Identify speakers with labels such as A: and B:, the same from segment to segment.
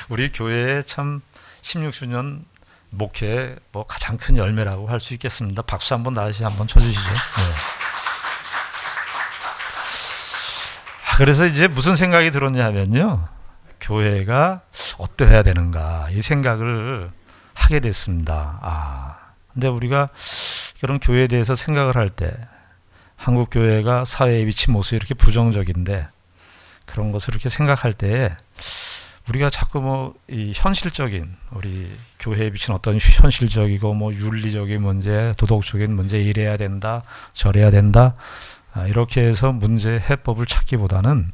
A: 우리 교회의 참 16주년 목회의 가장 큰 열매라고 할 수 있겠습니다. 박수 한번 다시 한번 쳐주시죠. 네. 그래서 이제 무슨 생각이 들었냐면요, 교회가 어떠해야 되는가 이 생각을 하게 됐습니다. 근데 우리가 그런 교회에 대해서 생각을 할 때 한국 교회가 사회에 비친 모습이 이렇게 부정적인데, 그런 것을 이렇게 생각할 때 우리가 자꾸 이 현실적인 우리 교회에 비친 어떤 현실적이고 윤리적인 문제, 도덕적인 문제, 이래야 된다, 저래야 된다, 이렇게 해서 문제 해법을 찾기보다는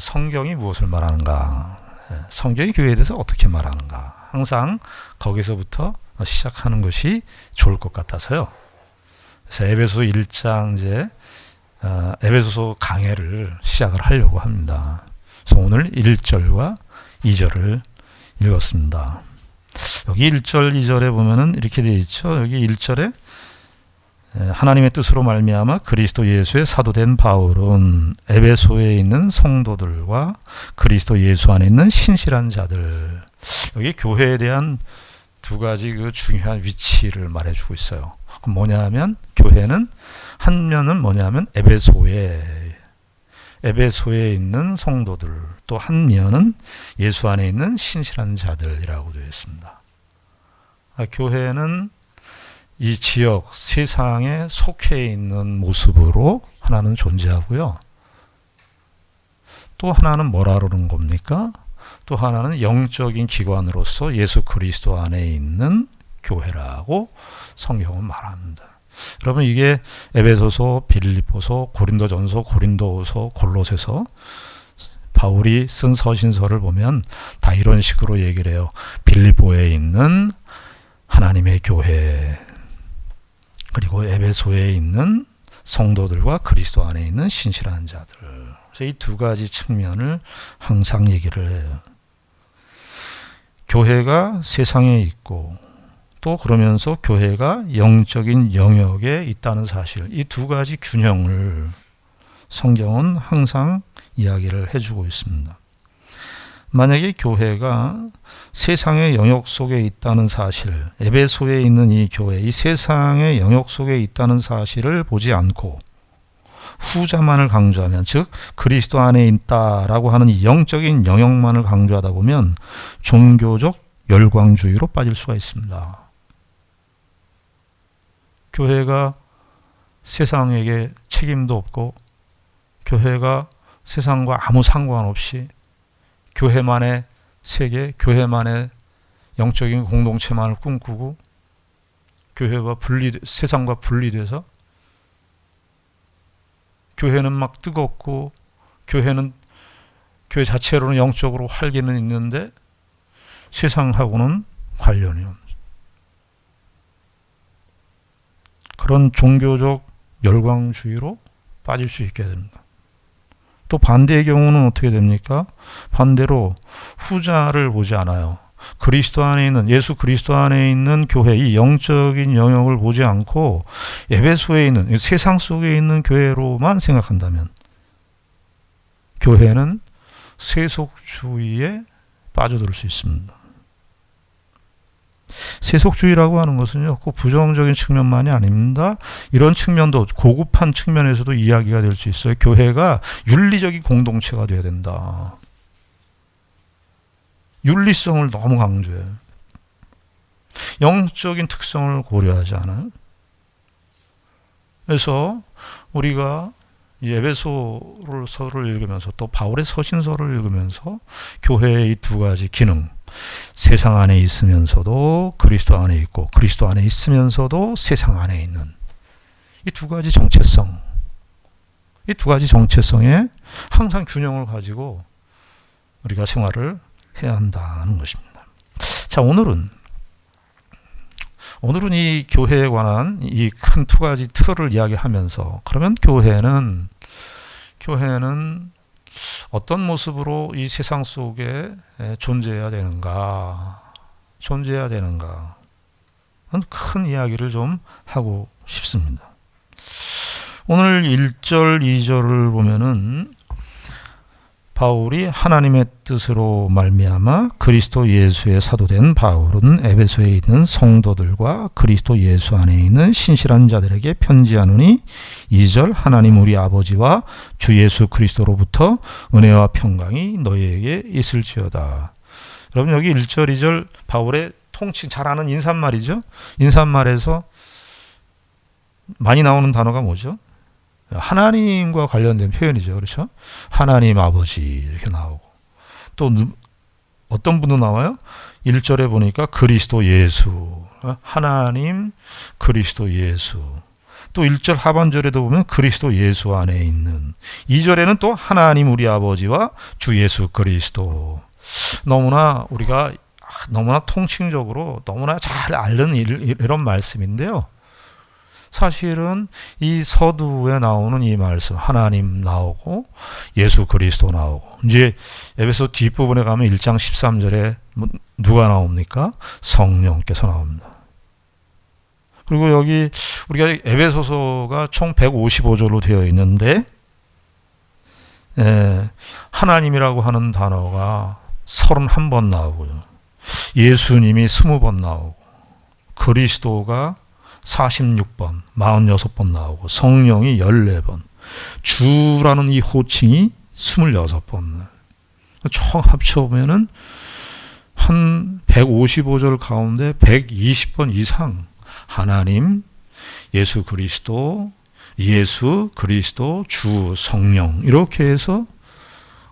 A: 성경이 무엇을 말하는가, 성경이 교회에 대해서 어떻게 말하는가, 항상 거기서부터 시작하는 것이 좋을 것 같아서요. 그래서 에베소서 1장 이제 에베소서 강해를 시작을 하려고 합니다. 그래서 오늘 1절과 2절을 읽었습니다. 여기 1절, 2절에 보면은 이렇게 되어 있죠. 여기 1절에 하나님의 뜻으로 말미암아 그리스도 예수의 사도된 바울은 에베소에 있는 성도들과 그리스도 예수 안에 있는 신실한 자들, 여기 교회에 대한 두 가지 그 중요한 위치를 말해주고 있어요. 그럼 뭐냐면 교회는 한 면은 뭐냐면 에베소에 있는 성도들, 또 한 면은 예수 안에 있는 신실한 자들이라고 되어 있습니다. 교회는 이 지역, 세상에 속해 있는 모습으로 하나는 존재하고요. 또 하나는 뭐라 그러는 겁니까? 또 하나는 영적인 기관으로서 예수 그리스도 안에 있는 교회라고 성경은 말합니다. 여러분, 이게 에베소서, 빌립보서, 고린도전서, 고린도후서, 골로새서, 바울이 쓴 서신서를 보면 다 이런 식으로 얘기를 해요. 빌립보에 있는 하나님의 교회, 그리고 에베소에 있는 성도들과 그리스도 안에 있는 신실한 자들. 그래서 이 두 가지 측면을 항상 얘기를 해요. 교회가 세상에 있고, 또 그러면서 교회가 영적인 영역에 있다는 사실, 이 두 가지 균형을 성경은 항상 이야기를 해주고 있습니다. 만약에 교회가 세상의 영역 속에 있다는 사실, 에베소에 있는 이 교회, 이 세상의 영역 속에 있다는 사실을 보지 않고 후자만을 강조하면, 즉 그리스도 안에 있다라고 하는 이 영적인 영역만을 강조하다 보면 종교적 열광주의로 빠질 수가 있습니다. 교회가 세상에게 책임도 없고, 교회가 세상과 아무 상관없이 교회만의 세계, 교회만의 영적인 공동체만을 꿈꾸고, 교회와 세상과 분리돼서 교회는 막 뜨겁고, 교회 자체로는 영적으로 활기는 있는데 세상하고는 관련이 없는 그런 종교적 열광주의로 빠질 수 있게 됩니다. 또 반대의 경우는 어떻게 됩니까? 반대로 후자를 보지 않아요. 그리스도 안에 있는, 예수 그리스도 안에 있는 교회, 이 영적인 영역을 보지 않고 에베소에 있는, 세상 속에 있는 교회로만 생각한다면 교회는 세속주의에 빠져들 수 있습니다. 세속주의라고 하는 것은요, 꼭 부정적인 측면만이 아닙니다. 이런 측면도, 고급한 측면에서도 이야기가 될 수 있어요. 교회가 윤리적인 공동체가 되어야 된다. 윤리성을 너무 강조해요. 영적인 특성을 고려하지 않아요. 그래서 우리가 이 에베소서를 읽으면서, 또 바울의 서신서를 읽으면서 교회의 이 두 가지 기능, 세상 안에 있으면서도 그리스도 안에 있고, 그리스도 안에 있으면서도 세상 안에 있는 이 두 가지 정체성, 이 두 가지 정체성에 항상 균형을 가지고 우리가 생활을 해야 한다는 것입니다. 자, 오늘은 이 교회에 관한 이 큰 두 가지 틀을 이야기하면서, 그러면 교회는 어떤 모습으로 이 세상 속에 존재해야 되는가 큰 이야기를 좀 하고 싶습니다. 오늘 1절, 2절을 보면은 바울이 하나님의 뜻으로 말미암아 그리스도 예수의 사도된 바울은 에베소에 있는 성도들과 그리스도 예수 안에 있는 신실한 자들에게 편지하노니 2절 하나님 우리 아버지와 주 예수 그리스도로부터 은혜와 평강이 너희에게 있을지어다. 여러분 여기 1절 2절 바울의 통칭 잘 아는 인사말이죠. 인사말에서 많이 나오는 단어가 뭐죠? 하나님과 관련된 표현이죠. 그렇죠? 하나님 아버지 이렇게 나오고 또 어떤 분도 나와요? 1절에 보니까 그리스도 예수 하나님 그리스도 예수 또 1절 하반절에도 보면 그리스도 예수 안에 있는 2절에는 또 하나님 우리 아버지와 주 예수 그리스도 너무나 우리가 너무나 통칭적으로 너무나 잘 아는 이런 말씀인데요. 사실은 이 서두에 나오는 이 말씀 하나님 나오고 예수 그리스도 나오고 이제 에베소 뒷부분에 가면 1장 13절에 누가 나옵니까? 성령께서 나옵니다. 그리고 여기 우리가 에베소서가 총 155절로 되어 있는데 하나님이라고 하는 단어가 31번 나오고요. 예수님이 20번 나오고 그리스도가 46번, 46번 나오고 성령이 14번, 주라는 이 호칭이 26번. 총 합쳐보면은 한 155절 가운데 120번 이상 하나님, 예수 그리스도, 주, 성령 이렇게 해서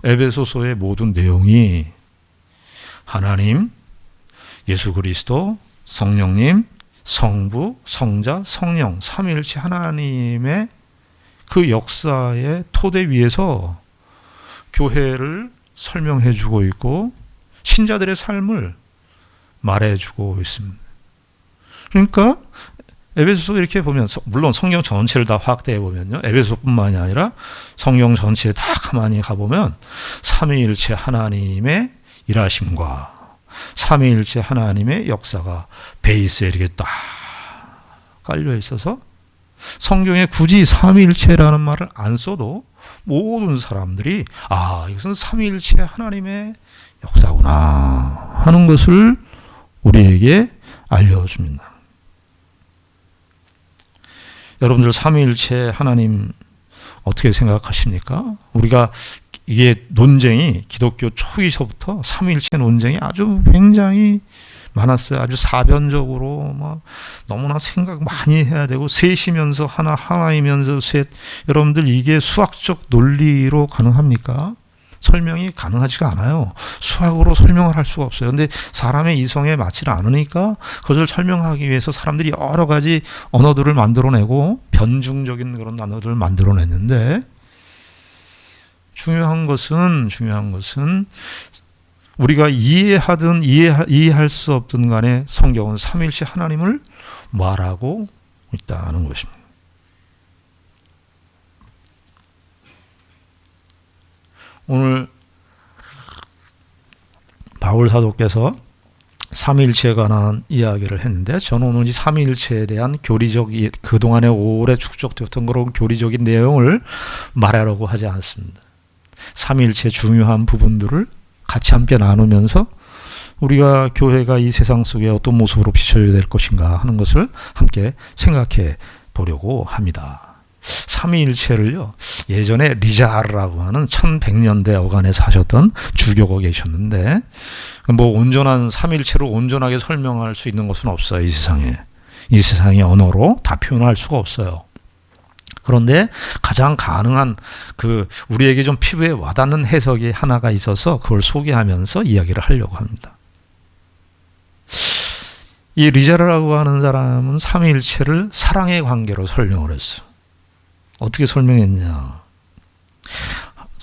A: 에베소서의 모든 내용이 하나님, 예수 그리스도, 성령님, 성부, 성자, 성령, 삼위일체 하나님의 그 역사의 토대 위에서 교회를 설명해 주고 있고 신자들의 삶을 말해 주고 있습니다. 그러니까 에베소서 이렇게 보면 물론 성경 전체를 다 확대해 보면요. 에베소뿐만이 아니라 성경 전체에 다 가만히 가보면 삼위일체 하나님의 일하심과 삼위일체 하나님의 역사가 베이스에 이렇게 딱 깔려 있어서 성경에 굳이 삼위일체라는 말을 안 써도 모든 사람들이 이것은 삼위일체 하나님의 역사구나 하는 것을 우리에게 알려줍니다. 여러분들 삼위일체 하나님 어떻게 생각하십니까? 우리가 이게 논쟁이 기독교 초기서부터 삼위일체 논쟁이 아주 굉장히 많았어요. 아주 사변적으로 너무나 생각 많이 해야 되고 셋이면서 하나이면서 셋. 여러분들 이게 수학적 논리로 가능합니까? 설명이 가능하지가 않아요. 수학으로 설명을 할 수가 없어요. 근데 사람의 이성에 맞지 않으니까 그것을 설명하기 위해서 사람들이 여러 가지 언어들을 만들어내고 변증적인 그런 단어들을 만들어냈는데 중요한 것은 우리가 이해하든 이해할 수 없든 간에 성경은 삼위일체 하나님을 말하고 있다는 것입니다. 오늘 바울 사도께서 삼위일체에 관한 이야기를 했는데 저는 오늘 이 삼위일체에 대한 교리적 그동안에 오래 축적되었던 그런 교리적인 내용을 말하려고 하지 않습니다. 삼위일체의 중요한 부분들을 같이 함께 나누면서 우리가 교회가 이 세상 속에 어떤 모습으로 비춰야 될 것인가 하는 것을 함께 생각해 보려고 합니다. 삼위일체를요 예전에 리자르라고 하는 1100년대 어간에 사셨던 주교가 계셨는데 온전한 삼위일체를 온전하게 설명할 수 있는 것은 없어요. 이 세상의 언어로 다 표현할 수가 없어요. 그런데 가장 가능한 우리에게 좀 피부에 와닿는 해석이 하나가 있어서 그걸 소개하면서 이야기를 하려고 합니다. 이 리자르라고 하는 사람은 삼위일체를 사랑의 관계로 설명을 했어요. 어떻게 설명했냐?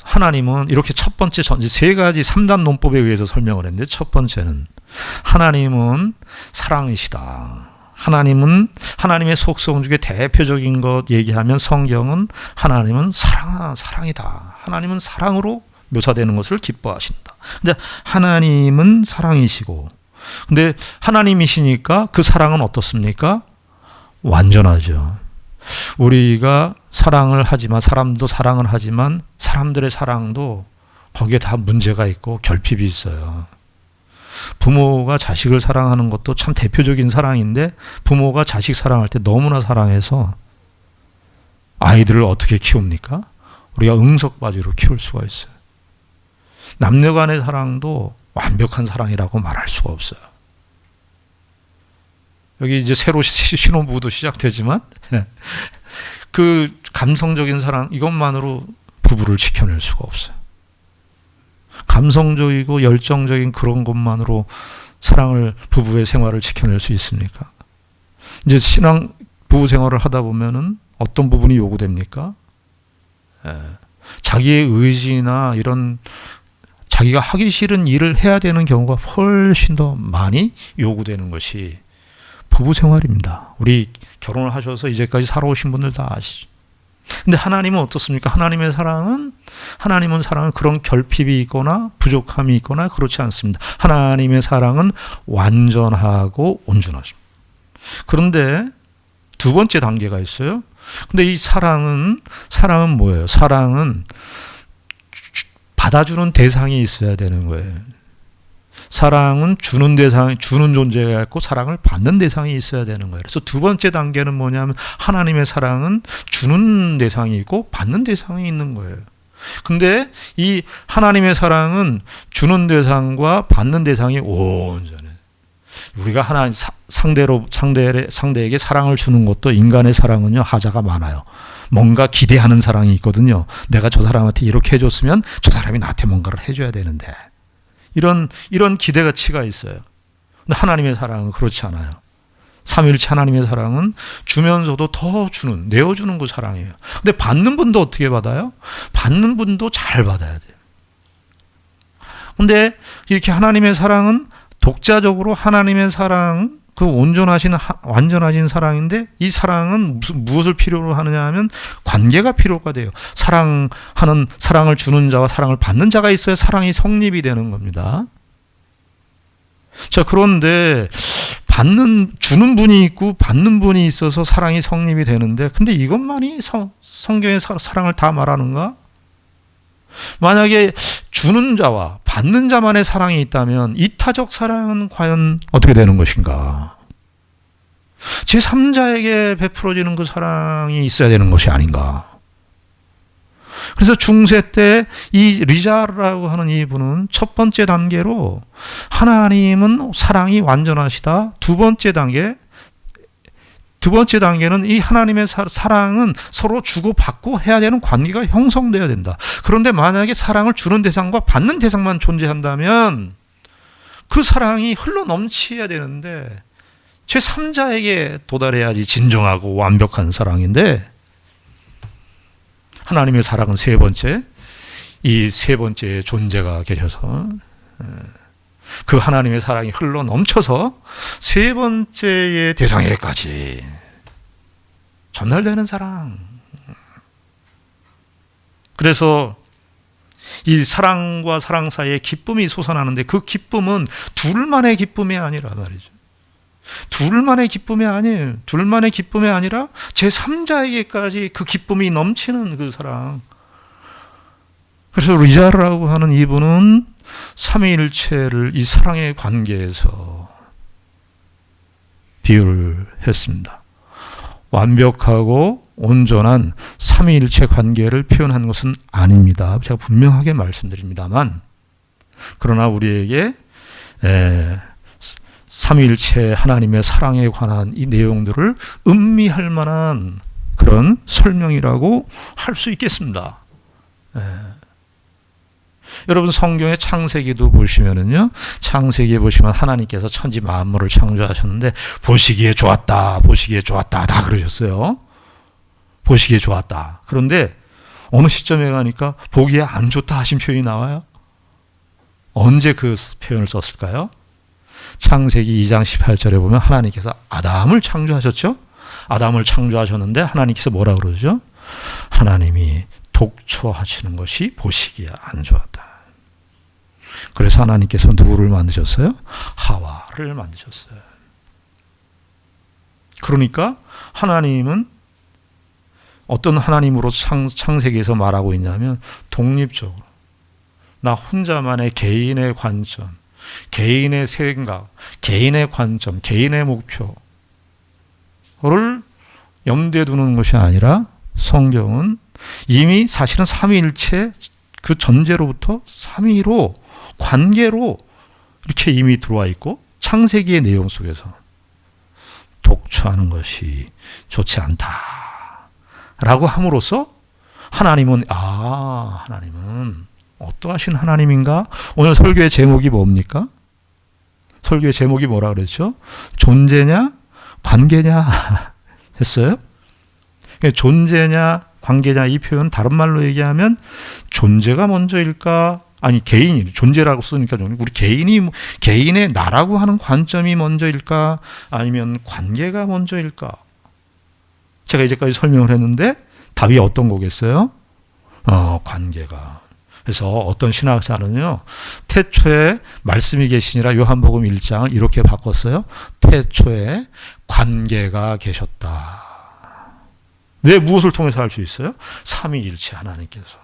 A: 하나님은 이렇게 첫 번째 세 가지 3단 논법에 의해서 설명을 했는데 첫 번째는 하나님은 사랑이시다. 하나님의 속성 중에 대표적인 것 얘기하면 성경은 하나님은 사랑이다. 하나님은 사랑으로 묘사되는 것을 기뻐하신다. 근데 하나님은 사랑이시고 근데 하나님이시니까 그 사랑은 어떻습니까? 완전하죠. 우리가 사랑을 하지만 사람도 사랑을 하지만 사람들의 사랑도 거기에 다 문제가 있고 결핍이 있어요. 부모가 자식을 사랑하는 것도 참 대표적인 사랑인데 부모가 자식 사랑할 때 너무나 사랑해서 아이들을 어떻게 키웁니까? 우리가 응석바지로 키울 수가 있어요. 남녀 간의 사랑도 완벽한 사랑이라고 말할 수가 없어요. 여기 이제 새로 신혼부부도 시작되지만 그 감성적인 사랑 이것만으로 부부를 지켜낼 수가 없어요. 감성적이고 열정적인 그런 것만으로 사랑을 부부의 생활을 지켜낼 수 있습니까? 이제 신앙 부부 생활을 하다 보면은 어떤 부분이 요구됩니까? 자기의 의지나 이런 자기가 하기 싫은 일을 해야 되는 경우가 훨씬 더 많이 요구되는 것이 부부 생활입니다. 우리 결혼을 하셔서 이제까지 살아오신 분들 다 아시죠? 근데 하나님은 어떻습니까? 하나님은 사랑은 그런 결핍이 있거나 부족함이 있거나 그렇지 않습니다. 하나님의 사랑은 완전하고 온전하십니다. 그런데 두 번째 단계가 있어요. 근데 이 사랑은 뭐예요? 사랑은 받아주는 대상이 있어야 되는 거예요. 사랑은 주는 존재가 있고 사랑을 받는 대상이 있어야 되는 거예요. 그래서 두 번째 단계는 뭐냐면 하나님의 사랑은 주는 대상이 있고 받는 대상이 있는 거예요. 근데 이 하나님의 사랑은 주는 대상과 받는 대상이 온전해. 우리가 상대에게 사랑을 주는 것도 인간의 사랑은요, 하자가 많아요. 뭔가 기대하는 사랑이 있거든요. 내가 저 사람한테 이렇게 해줬으면 저 사람이 나한테 뭔가를 해줘야 되는데. 이런 기대가치가 있어요. 근데 하나님의 사랑은 그렇지 않아요. 삼위일체 하나님의 사랑은 주면서도 더 내어주는 그 사랑이에요. 근데 받는 분도 어떻게 받아요? 받는 분도 잘 받아야 돼요. 근데 이렇게 하나님의 사랑은 독자적으로 하나님의 사랑, 그 완전하신 사랑인데 이 사랑은 무엇을 필요로 하느냐 하면 관계가 필요가 돼요. 사랑을 주는 자와 사랑을 받는 자가 있어야 사랑이 성립이 되는 겁니다. 자, 그런데 주는 분이 있고 받는 분이 있어서 사랑이 성립이 되는데 근데 이것만이 성경의 사랑을 다 말하는가? 만약에 주는 자와 받는 자만의 사랑이 있다면 이타적 사랑은 과연 어떻게 되는 것인가? 제3자에게 베풀어지는 그 사랑이 있어야 되는 것이 아닌가? 그래서 중세 때 이 리자르라고 하는 이분은 첫 번째 단계로 하나님은 사랑이 완전하시다. 두 번째 단계는 이 하나님의 사랑은 서로 주고받고 해야 되는 관계가 형성돼야 된다. 그런데 만약에 사랑을 주는 대상과 받는 대상만 존재한다면 그 사랑이 흘러 넘쳐야 되는데 제3자에게 도달해야지 진정하고 완벽한 사랑인데 하나님의 사랑은 세 번째, 이 세 번째 존재가 계셔서 그 하나님의 사랑이 흘러 넘쳐서 세 번째의 대상에게까지 전달되는 사랑. 그래서 이 사랑과 사랑 사이에 기쁨이 솟아나는데 그 기쁨은 둘만의 기쁨이 아니라 말이죠. 둘만의 기쁨이 아니에요. 둘만의 기쁨이 아니라 제3자에게까지 그 기쁨이 넘치는 그 사랑. 그래서 리자르라고 하는 이분은 삼위일체를 이 사랑의 관계에서 비유를 했습니다. 완벽하고 온전한 삼위일체 관계를 표현한 것은 아닙니다. 제가 분명하게 말씀드립니다만 그러나 우리에게 삼위일체 하나님의 사랑에 관한 이 내용들을 음미할 만한 그런 설명이라고 할 수 있겠습니다. 여러분 성경의 창세기도 보시면은요, 창세기에 보시면 하나님께서 천지 만물을 창조하셨는데 보시기에 좋았다 다 그러셨어요. 보시기에 좋았다. 그런데 어느 시점에 가니까 보기에 안 좋다 하신 표현이 나와요. 언제 그 표현을 썼을까요? 창세기 2장 18절에 보면 하나님께서 아담을 창조하셨죠. 아담을 창조하셨는데 하나님께서 뭐라 그러죠? 하나님이 독초하시는 것이 보시기에 안 좋았다. 그래서 하나님께서 누구를 만드셨어요? 하와를 만드셨어요. 그러니까 하나님은 어떤 하나님으로 창세기에서 말하고 있냐면 독립적으로 나 혼자만의 개인의 관점, 개인의 생각, 개인의 관점, 개인의 목표를 염두에 두는 것이 아니라 성경은 이미 사실은 삼위일체 그 전제로부터 삼위로 관계로 이렇게 이미 들어와 있고 창세기의 내용 속에서 독처하는 것이 좋지 않다라고 함으로써 하나님은 하나님은 어떠하신 하나님인가? 오늘 설교의 제목이 뭡니까? 설교의 제목이 뭐라 그랬죠? 존재냐 관계냐 했어요? 존재냐 관계냐 이 표현 다른 말로 얘기하면 존재가 먼저일까? 아니 개인이 존재라고 쓰니까 우리 개인의 나라고 하는 관점이 먼저일까? 아니면 관계가 먼저일까? 제가 이제까지 설명을 했는데 답이 어떤 거겠어요? 관계가. 그래서 어떤 신학자는요, 태초에 말씀이 계시니라 요한복음 1장을 이렇게 바꿨어요. 태초에 관계가 계셨다. 왜 무엇을 통해서 할 수 있어요? 삼위일체 하나님께서.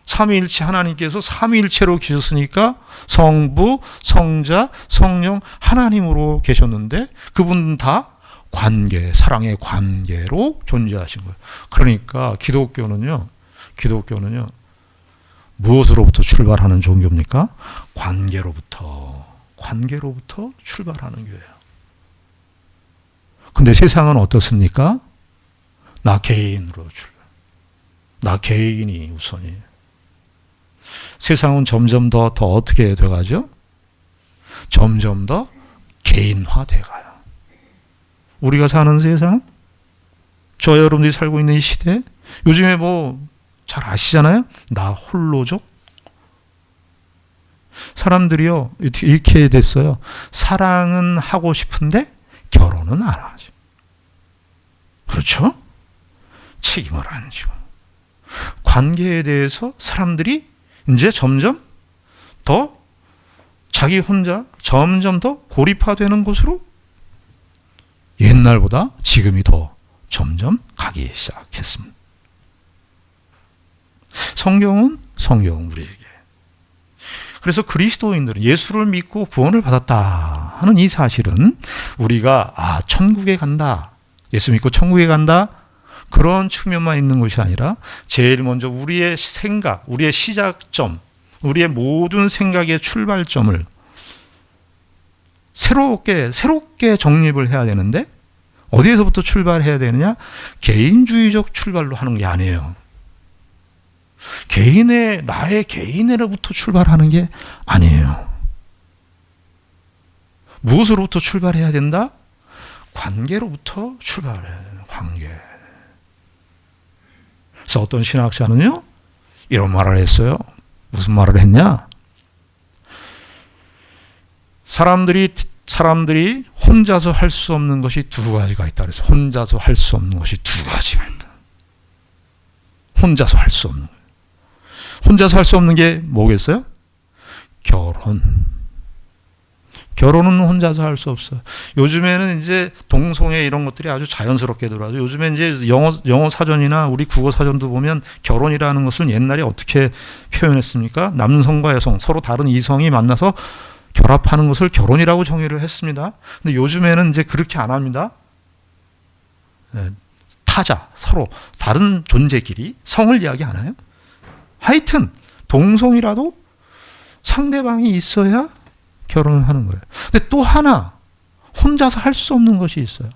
A: 삼위일체 하나님께서 삼위일체로 계셨으니까 성부, 성자, 성령 하나님으로 계셨는데 그분 다 관계, 사랑의 관계로 존재하신 거예요. 그러니까 기독교는요 무엇으로부터 출발하는 종교입니까? 관계로부터 출발하는 교회예요. 근데 세상은 어떻습니까? 나 개인으로 출발. 나 개인이 우선이에요. 세상은 점점 더 어떻게 돼가죠? 점점 더 개인화돼가요. 우리가 사는 세상, 저 여러분들이 살고 있는 이 시대, 요즘에 잘 아시잖아요? 나 홀로족. 사람들이요 이렇게 됐어요. 사랑은 하고 싶은데 결혼은 안 하죠. 그렇죠? 책임을 안 지고. 관계에 대해서 사람들이 이제 점점 더 자기 혼자 점점 더 고립화되는 곳으로 옛날보다 지금이 더 점점 가기 시작했습니다. 성경은 우리에게. 그래서 그리스도인들은 예수를 믿고 구원을 받았다 하는 이 사실은 우리가 천국에 간다, 예수 믿고 천국에 간다 그런 측면만 있는 것이 아니라 제일 먼저 우리의 생각, 우리의 시작점, 우리의 모든 생각의 출발점을 새롭게 정립을 해야 되는데 어디에서부터 출발해야 되느냐? 개인주의적 출발로 하는 게 아니에요. 나의 개인으로부터 출발하는 게 아니에요. 무엇으로부터 출발해야 된다? 관계로부터 출발해야 돼요. 관계. 그래서 어떤 신학자는요, 이런 말을 했어요. 무슨 말을 했냐? 사람들이 혼자서 할 수 없는 것이 두 가지가 있다. 그래서 혼자서 할 수 없는 것이 두 가지가 있다. 혼자서 할 수 없는 거예요. 혼자서 할 수 없는 게 뭐겠어요? 결혼은 혼자서 할 수 없어요. 요즘에는 이제 동성애 이런 것들이 아주 자연스럽게 들어와요. 요즘에 이제 영어 사전이나 우리 국어 사전도 보면 결혼이라는 것을 옛날에 어떻게 표현했습니까? 남성과 여성, 서로 다른 이성이 만나서 결합하는 것을 결혼이라고 정의를 했습니다. 근데 요즘에는 이제 그렇게 안 합니다. 타자, 서로 다른 존재끼리 성을 이야기하나요? 하여튼 동성이라도 상대방이 있어야 결혼을 하는 거예요. 근데 또 하나 혼자서 할 수 없는 것이 있어요.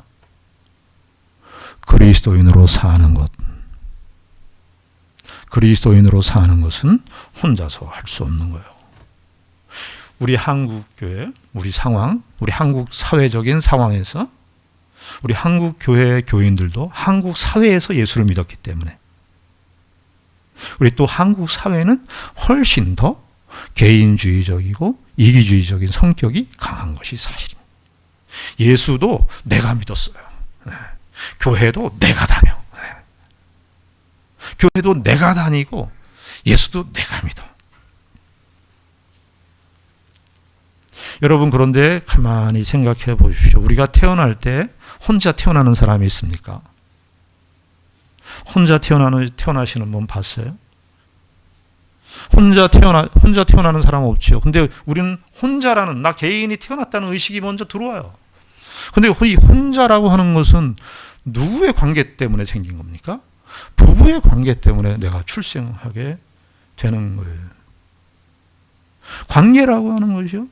A: 그리스도인으로 사는 것. 그리스도인으로 사는 것은 혼자서 할 수 없는 거예요. 우리 한국 교회, 우리 상황, 우리 한국 사회적인 상황에서 우리 한국 교회 교인들도 한국 사회에서 예수를 믿었기 때문에 우리 또 한국 사회는 훨씬 더 개인주의적이고 이기주의적인 성격이 강한 것이 사실입니다. 예수도 내가 믿었어요. 교회도 내가 다녀. 교회도 내가 다니고 예수도 내가 믿어. 여러분 그런데 가만히 생각해 보십시오. 우리가 태어날 때 혼자 태어나는 사람이 있습니까? 혼자 태어나시는 분 봤어요? 혼자 태어나는 사람 없죠. 근데 우리는 혼자라는, 나 개인이 태어났다는 의식이 먼저 들어와요. 근데 이 혼자라고 하는 것은 누구의 관계 때문에 생긴 겁니까? 부부의 관계 때문에 내가 출생하게 되는 거예요. 관계라고 하는 것이요.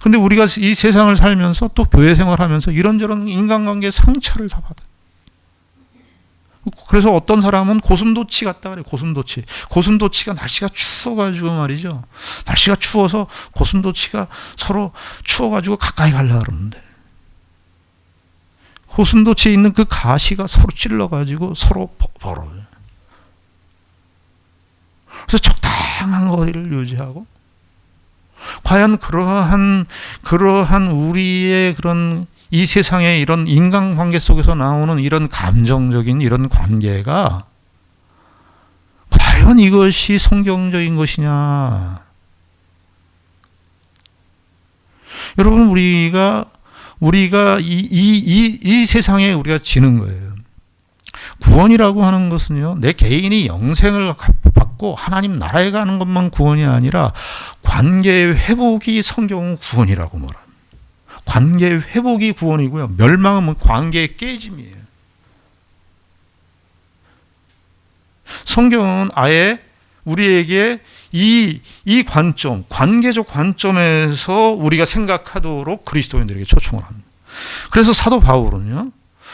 A: 근데 우리가 이 세상을 살면서 또 교회 생활하면서 이런저런 인간관계 상처를 다 받아요. 그래서 어떤 사람은 고슴도치 같다 그래요. 고슴도치가 날씨가 추워가지고 말이죠. 날씨가 추워서 고슴도치가 서로 추워가지고 가까이 가려고 그러는데 고슴도치에 있는 그 가시가 서로 찔러가지고 서로 벌어요. 그래서 적당한 거리를 유지하고, 과연 그러한 우리의 그런 이 세상의 이런 인간관계 속에서 나오는 이런 감정적인 이런 관계가 과연 이것이 성경적인 것이냐? 여러분, 우리가 이 세상에 우리가 지는 거예요. 구원이라고 하는 것은요, 내 개인이 영생을 받고 하나님 나라에 가는 것만 구원이 아니라 관계의 회복이 성경은 구원이라고 말합니다. 관계의 회복이 구원이고요. 멸망은 관계의 깨짐이에요. 성경은 아예 우리에게 이 관점, 관계적 관점에서 우리가 생각하도록 그리스도인들에게 초청을 합니다. 그래서 사도 바울은요,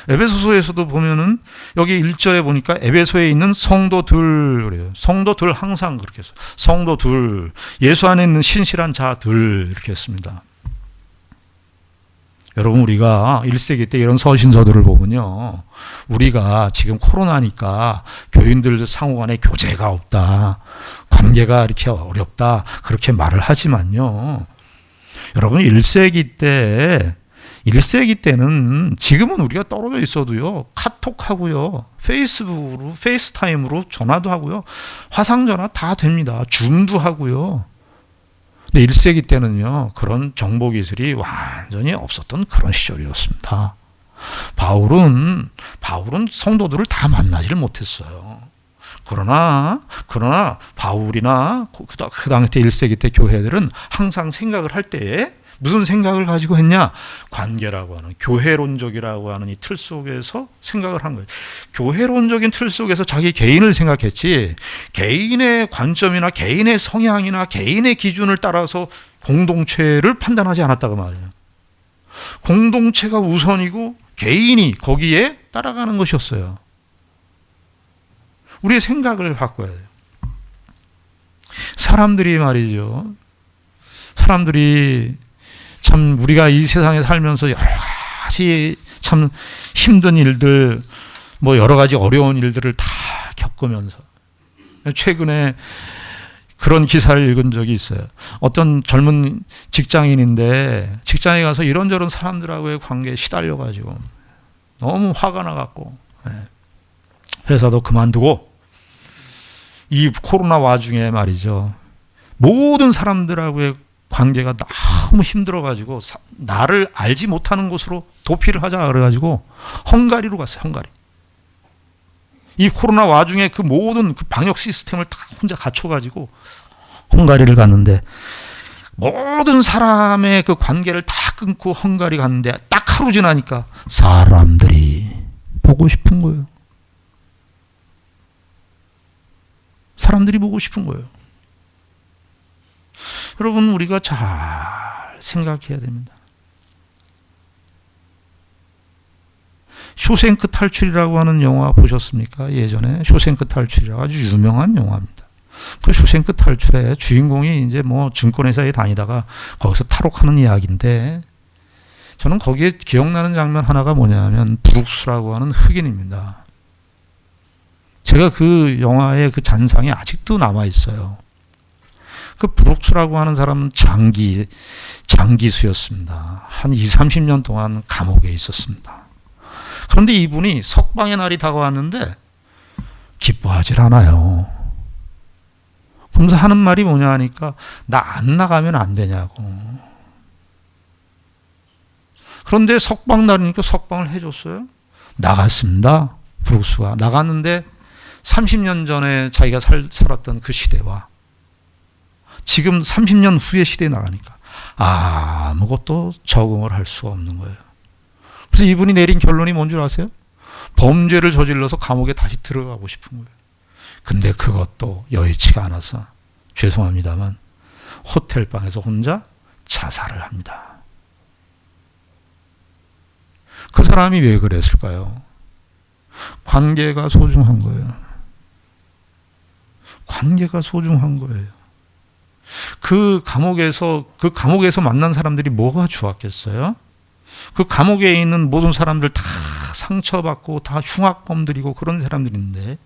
A: 에베소서에서도 보면은 여기 1절에 보니까 에베소에 있는 성도들 그래요. 성도들 항상 그렇게 했어요. 성도들, 예수 안에 있는 신실한 자들 이렇게 했습니다. 여러분, 우리가 1세기 때 이런 서신서들을 보면요, 우리가 지금 코로나니까 교인들 상호 간에 교제가 없다, 관계가 이렇게 어렵다, 그렇게 말을 하지만요, 여러분, 1세기 때는 지금은 우리가 떨어져 있어도요, 카톡하고요, 페이스북으로, 페이스타임으로 전화도 하고요, 화상전화 다 됩니다. 줌도 하고요. 근데 1세기 때는요, 그런 정보기술이 완전히 없었던 그런 시절이었습니다. 바울은 성도들을 다 만나지를 못했어요. 그러나 바울이나 그 당시 1세기 때 교회들은 항상 생각을 할 때에 무슨 생각을 가지고 했냐? 관계라고 하는, 교회론적이라고 하는 이 틀 속에서 생각을 한 거예요. 교회론적인 틀 속에서 자기 개인을 생각했지, 개인의 관점이나 개인의 성향이나 개인의 기준을 따라서 공동체를 판단하지 않았다고 말이에요. 공동체가 우선이고 개인이 거기에 따라가는 것이었어요. 우리의 생각을 바꿔야 돼요. 사람들이 참 우리가 이 세상에 살면서 여러 가지 참 힘든 일들, 뭐 여러 가지 어려운 일들을 다 겪으면서, 최근에 그런 기사를 읽은 적이 있어요. 어떤 젊은 직장인인데 직장에 가서 이런저런 사람들하고의 관계에 시달려가지고 너무 화가 나갖고 회사도 그만두고 이 코로나 와중에 말이죠, 모든 사람들하고의 관계가 너무 힘들어가지고 나를 알지 못하는 곳으로 도피를 하자 그래가지고 헝가리로 갔어요. 헝가리. 이 코로나 와중에 그 모든 그 방역 시스템을 다 혼자 갖춰가지고 헝가리를 갔는데, 모든 사람의 그 관계를 다 끊고 헝가리 갔는데 딱 하루 지나니까 사람들이 보고 싶은 거예요. 사람들이 보고 싶은 거예요. 여러분, 우리가 잘 생각해야 됩니다. 쇼생크 탈출이라고 하는 영화 보셨습니까? 예전에 쇼생크 탈출이라고 아주 유명한 영화입니다. 그 쇼생크 탈출의 주인공이 이제 뭐 증권회사에 다니다가 거기서 탈옥하는 이야기인데, 저는 거기에 기억나는 장면 하나가 뭐냐면 브룩스라고 하는 흑인입니다. 제가 그 영화의 그 잔상이 아직도 남아 있어요. 그 브룩스라고 하는 사람은 장기수였습니다. 한 20-30년 동안 감옥에 있었습니다. 그런데 이분이 석방의 날이 다가왔는데 기뻐하질 않아요. 그러면서 하는 말이 뭐냐 하니까, 나 안 나가면 안 되냐고. 그런데 석방 날이니까 석방을 해줬어요. 나갔습니다. 브룩스가 나갔는데 30년 전에 자기가 살았던 그 시대와 지금 30년 후의 시대에 나가니까 아무것도 적응을 할 수가 없는 거예요. 그래서 이분이 내린 결론이 뭔 줄 아세요? 범죄를 저질러서 감옥에 다시 들어가고 싶은 거예요. 근데 그것도 여의치가 않아서 죄송합니다만 호텔방에서 혼자 자살을 합니다. 그 사람이 왜 그랬을까요? 관계가 소중한 거예요. 관계가 소중한 거예요. 그 감옥에서 만난 사람들이 뭐가 좋았겠어요? 그 감옥에 있는 모든 사람들 다 상처받고 다 흉악범들이고 그런 사람들인데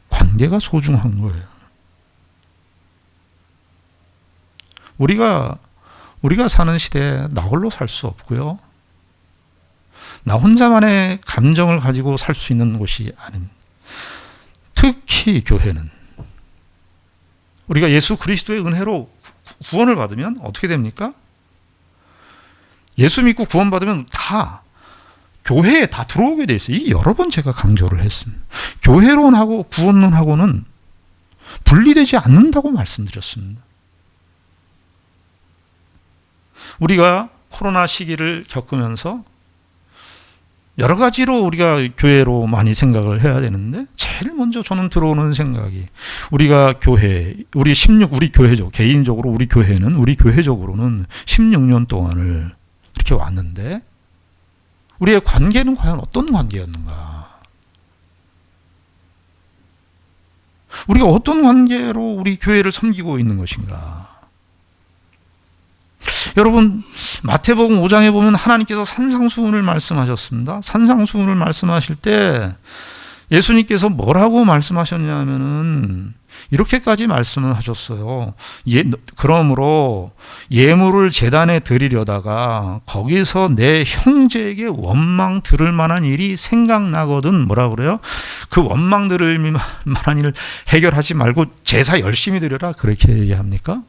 A: 관계가 소중한 거예요. 우리가 사는 시대에 나 홀로 살 수 없고요. 나 혼자만의 감정을 가지고 살 수 있는 곳이 아닌, 특히 교회는 우리가 예수 그리스도의 은혜로 구원을 받으면 어떻게 됩니까? 예수 믿고 구원받으면 다 교회에 다 들어오게 돼 있어요. 이 여러 번 제가 강조를 했습니다. 교회론하고 구원론하고는 분리되지 않는다고 말씀드렸습니다. 우리가 코로나 시기를 겪으면서 여러 가지로 우리가 교회로 많이 생각을 해야 되는데 제일 먼저 저는 들어오는 생각이 우리가 교회, 우리 교회적, 개인적으로 우리 교회적으로는 16년 동안을 이렇게 왔는데 우리의 관계는 과연 어떤 관계였는가? 우리가 어떤 관계로 우리 교회를 섬기고 있는 것인가? 여러분, 마태복음 5장에 보면 하나님께서 산상수훈을 말씀하셨습니다. 산상수훈을 말씀하실 때 예수님께서 뭐라고 말씀하셨냐면은 이렇게까지 말씀을 하셨어요. 그러므로 예물을 제단에 드리려다가 거기서 내 형제에게 원망 들을 만한 일이 생각나거든. 뭐라 그래요? 그 원망 들을 만한 일을 해결하지 말고 제사 열심히 드려라. 그렇게 얘기합니까?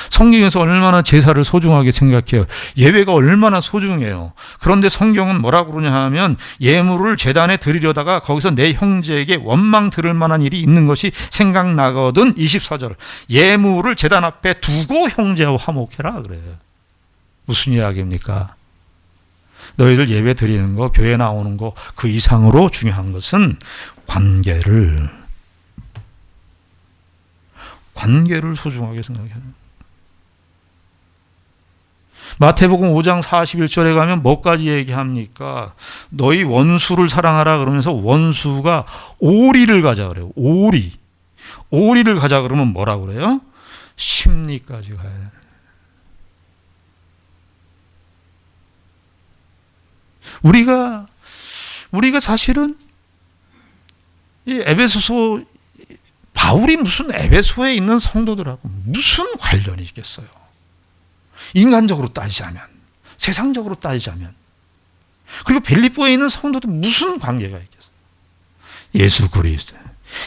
A: 성경에서 얼마나 제사를 소중하게 생각해요. 예배가 얼마나 소중해요. 그런데 성경은 뭐라고 그러냐 하면 예물을 제단에 드리려다가 거기서 내 형제에게 원망 들을 만한 일이 있는 것이 생각나거든. 24절. 예물을 제단 앞에 두고 형제와 화목해라 그래요. 무슨 이야기입니까? 너희들 예배 드리는 거, 교회 나오는 거 그 이상으로 중요한 것은 관계를 소중하게 생각해야 돼요. 마태복음 5장 41절에 가면 뭐까지 얘기합니까? 너희 원수를 사랑하라 그러면서 원수가 오리를 가자 그래요. 오리를 가자 그러면 뭐라 그래요? 심리까지 가야 돼요. 우리가 사실은 이 에베소서 바울이 무슨 에베소에 있는 성도들하고 무슨 관련이 있겠어요? 인간적으로 따지자면, 세상적으로 따지자면, 그리고 빌립보에 있는 성도들 무슨 관계가 있겠어요? 예수 그리스도.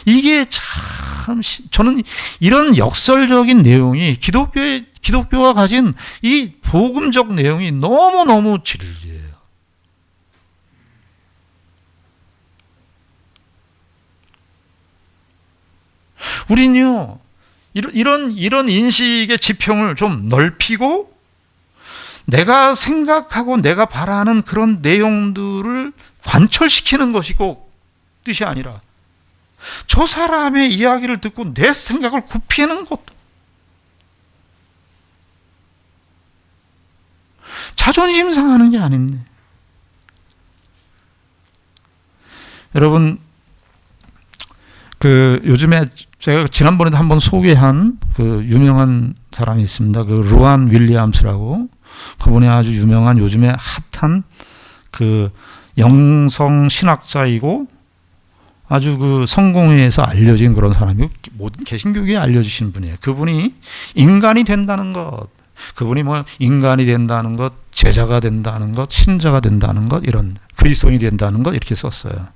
A: 이게 참 저는 이런 역설적인 내용이 기독교가 가진 이 복음적 내용이 너무너무 진리예요. 우리는요, 이런 인식의 지평을 좀 넓히고 내가 생각하고 내가 바라는 그런 내용들을 관철시키는 것이 꼭 뜻이 아니라 저 사람의 이야기를 듣고 내 생각을 굽히는 것도 자존심 상하는 게 아닌데. 여러분, 요즘에 제가 지난번에도 한번 소개한 그 유명한 사람이 있습니다. 그 루안 윌리엄스라고. 그분이 아주 유명한 요즘에 핫한 그 영성 신학자이고 아주 그 성공회에서 알려진 그런 사람이고 모든 개신교계에 알려주신 분이에요. 그분이 인간이 된다는 것, 그분이 뭐 인간이 된다는 것, 제자가 된다는 것, 신자가 된다는 것, 이런 그리스도인이 된다는 것 이렇게 썼어요.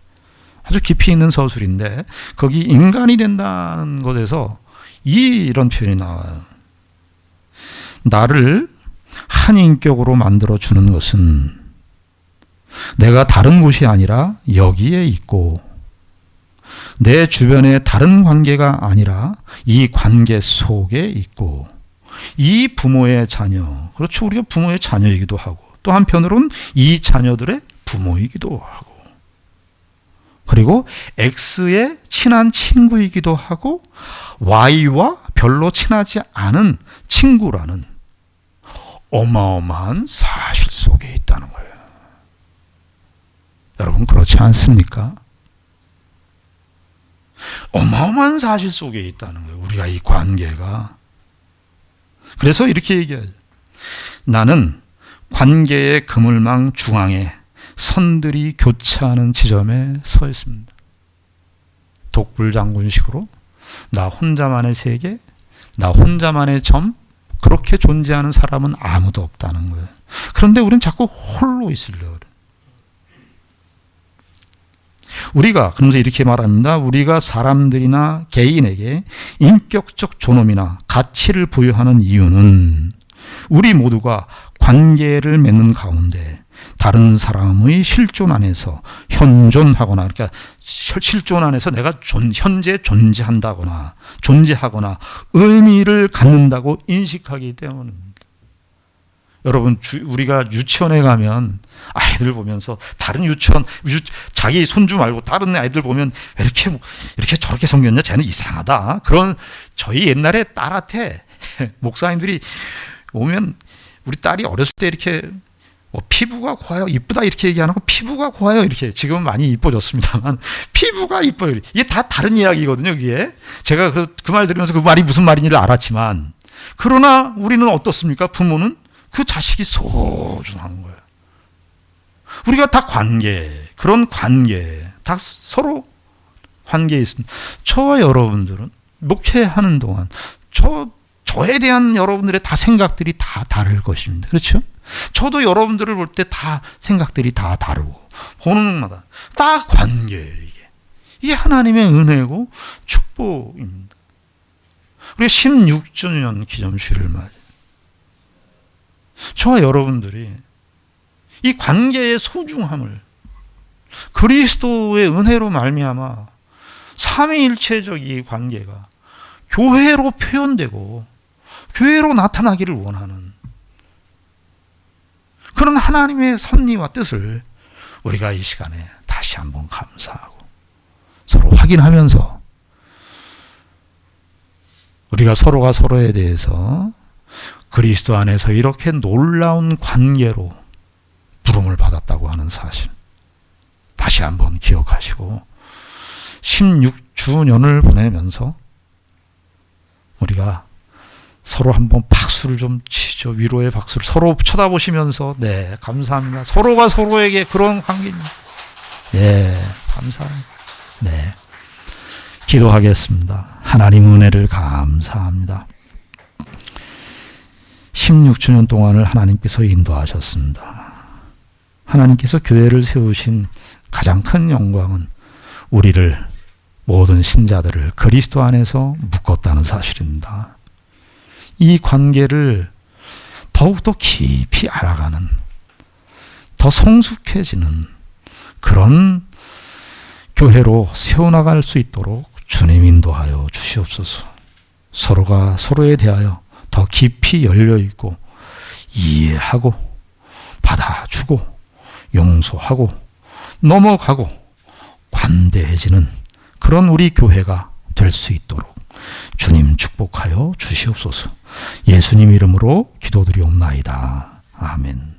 A: 아주 깊이 있는 서술인데 거기 인간이 된다는 것에서 이런 표현이 나와요. 나를 한 인격으로 만들어주는 것은 내가 다른 곳이 아니라 여기에 있고 내 주변에 다른 관계가 아니라 이 관계 속에 있고 이 부모의 자녀, 그렇죠. 우리가 부모의 자녀이기도 하고 또 한편으로는 이 자녀들의 부모이기도 하고 그리고 X의 친한 친구이기도 하고 Y와 별로 친하지 않은 친구라는 어마어마한 사실 속에 있다는 거예요. 여러분 그렇지 않습니까? 어마어마한 사실 속에 있다는 거예요. 우리가 이 관계가. 그래서 이렇게 얘기하죠. 나는 관계의 그물망 중앙에 선들이 교차하는 지점에 서 있습니다. 독불장군식으로 나 혼자만의 세계, 나 혼자만의 점, 그렇게 존재하는 사람은 아무도 없다는 거예요. 그런데 우리는 자꾸 홀로 있으려고 그래요. 우리가 그러면서 이렇게 말합니다. 우리가 사람들이나 개인에게 인격적 존엄이나 가치를 부여하는 이유는 우리 모두가 관계를 맺는 가운데 다른 사람의 실존 안에서 현존하거나 그러니까 실존 안에서 내가 현재 존재하거나 의미를 갖는다고 인식하기 때문입니다. 여러분 우리가 유치원에 가면 아이들 보면서 다른 유치원 자기 손주 말고 다른 아이들 보면 왜 이렇게 저렇게 생겼냐 쟤는 이상하다 그런 저희 옛날에 딸한테 목사님들이 오면 우리 딸이 어렸을 때 이렇게 피부가 고와요 이쁘다 이렇게 얘기하는 거 피부가 고와요 이렇게 지금은 많이 이뻐졌습니다만 피부가 이뻐요 이게 다 다른 이야기거든요. 그게 제가 그 말 들으면서 그 말이 무슨 말인지를 알았지만 그러나 우리는 어떻습니까? 부모는 그 자식이 소중한 거예요. 우리가 다 그런 관계, 다 서로 관계에 있습니다. 저와 여러분들은 목회하는 동안 저에 대한 여러분들의 다 생각들이 다 다를 것입니다. 그렇죠? 저도 여러분들을 볼 때 다 생각들이 다 다르고 보는 것마다 다 관계예요. 이게 하나님의 은혜고 축복입니다. 우리가 16주년 기념주일을 맞아요. 저와 여러분들이 이 관계의 소중함을 그리스도의 은혜로 말미암아 삼위일체적 이 관계가 교회로 표현되고 교회로 나타나기를 원하는 그런 하나님의 섭리와 뜻을 우리가 이 시간에 다시 한번 감사하고 서로 확인하면서 우리가 서로가 서로에 대해서 그리스도 안에서 이렇게 놀라운 관계로 부름을 받았다고 하는 사실 다시 한번 기억하시고 16주년을 보내면서 우리가 서로 한번 박수를 좀 치죠. 위로의 박수를 서로 쳐다보시면서 네 감사합니다. 서로가 서로에게 그런 관계입니다. 네 감사합니다. 네 기도하겠습니다. 하나님 은혜를 감사합니다. 16주년 동안을 하나님께서 인도하셨습니다. 하나님께서 교회를 세우신 가장 큰 영광은 우리를 모든 신자들을 그리스도 안에서 묶었다는 사실입니다. 이 관계를 더욱더 깊이 알아가는 더 성숙해지는 그런 교회로 세워나갈 수 있도록 주님 인도하여 주시옵소서. 서로가 서로에 대하여 더 깊이 열려있고 이해하고 받아주고 용서하고 넘어가고 관대해지는 그런 우리 교회가 될 수 있도록 주님 축복하여 주시옵소서. 예수님 이름으로 기도드리옵나이다. 아멘.